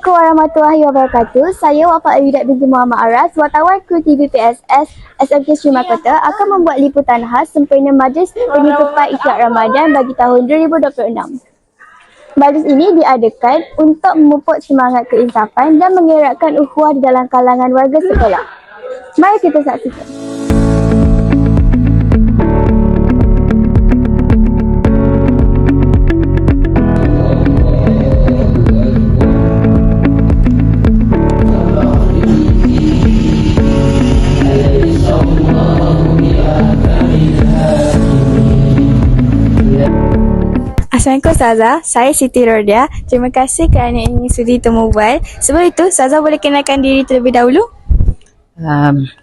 Assalamualaikum warahmatullahi wabarakatuh. Saya Wafat Ayyudat binti Muhammad Aras, wartawan kru TV PSS SMK Sri Mahkota akan membuat liputan khas sempena Majlis Penutupan Ikhlak Ramadan bagi tahun 2026. Majlis ini diadakan untuk memupuk semangat keinsafan dan mengeratkan ukhuwah di dalam kalangan warga sekolah. Mari kita saksikan. Assalamualaikum Ustazah, saya Siti Rodia. Terima kasih kerana ingin sudi temu mobile. Sebelum itu, Ustazah boleh kenalkan diri terlebih dahulu?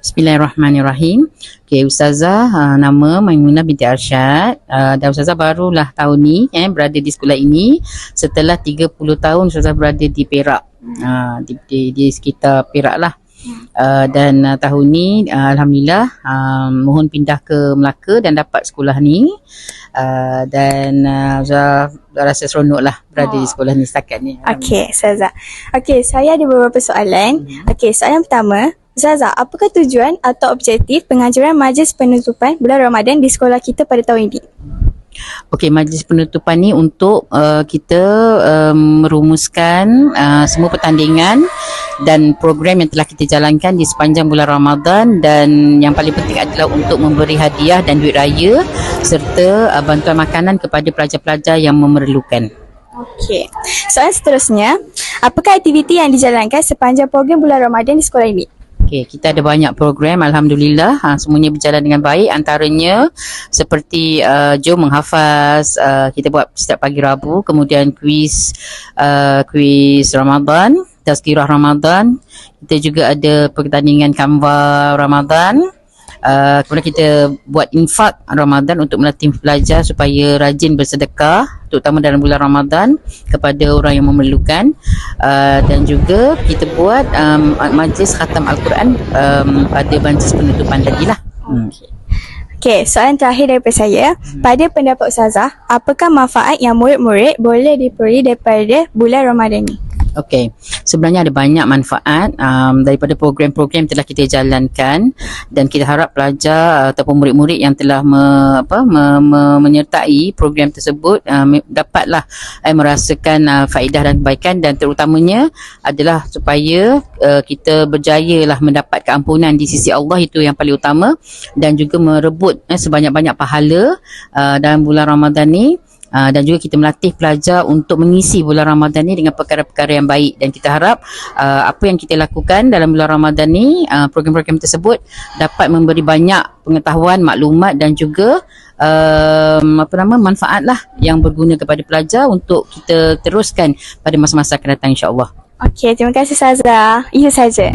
Bismillahirrahmanirrahim. Ustazah nama Maimunah binti Arsyad, dan Ustazah barulah tahun ni berada di sekolah ini setelah 30 tahun Ustazah berada di Perak, di sekitar Perak lah. Dan tahun ni Alhamdulillah mohon pindah ke Melaka dan dapat sekolah ni, dan Ustazah rasa seronok lah berada di sekolah ni setakat ni. Okey, Ustazah. Okey, saya ada beberapa soalan. Okey, soalan pertama, Ustazah, apakah tujuan atau objektif penganjuran majlis penutupan bulan Ramadan di sekolah kita pada tahun ini? Okey, majlis penutupan ni untuk kita merumuskan semua pertandingan dan program yang telah kita jalankan di sepanjang bulan Ramadan, dan yang paling penting adalah untuk memberi hadiah dan duit raya serta bantuan makanan kepada pelajar-pelajar yang memerlukan. Okey. Soalan seterusnya, apakah aktiviti yang dijalankan sepanjang program bulan Ramadan di sekolah ini? Okey, kita ada banyak program Alhamdulillah, semuanya berjalan dengan baik. Antaranya seperti jom menghafaz, kita buat setiap pagi Rabu, kemudian kuis Ramadan, tazkirah Ramadan. Kita juga ada pertandingan Canva Ramadan. Kemudian kita buat infak Ramadan untuk melatih pelajar supaya rajin bersedekah, terutama dalam bulan Ramadan kepada orang yang memerlukan. Dan juga kita buat majlis khatam Al-Quran pada majlis penutupan tadilah. Okey, soalan terakhir daripada saya. Pada pendapat Ustazah, apakah manfaat yang murid-murid boleh diperoleh daripada bulan Ramadan ni? Okey, sebenarnya ada banyak manfaat daripada program-program yang telah kita jalankan, dan kita harap pelajar ataupun murid-murid yang telah menyertai program tersebut dapatlah merasakan faedah dan kebaikan, dan terutamanya adalah supaya kita berjayalah mendapat keampunan di sisi Allah, itu yang paling utama, dan juga merebut sebanyak-banyak pahala dalam bulan Ramadan ni. Dan juga kita melatih pelajar untuk mengisi bulan Ramadan ni dengan perkara-perkara yang baik, dan kita harap apa yang kita lakukan dalam bulan Ramadan ni, program-program tersebut dapat memberi banyak pengetahuan, maklumat dan juga manfaat lah yang berguna kepada pelajar untuk kita teruskan pada masa-masa akan datang, insya-Allah. Okey, terima kasih Ustazah. Itu saja.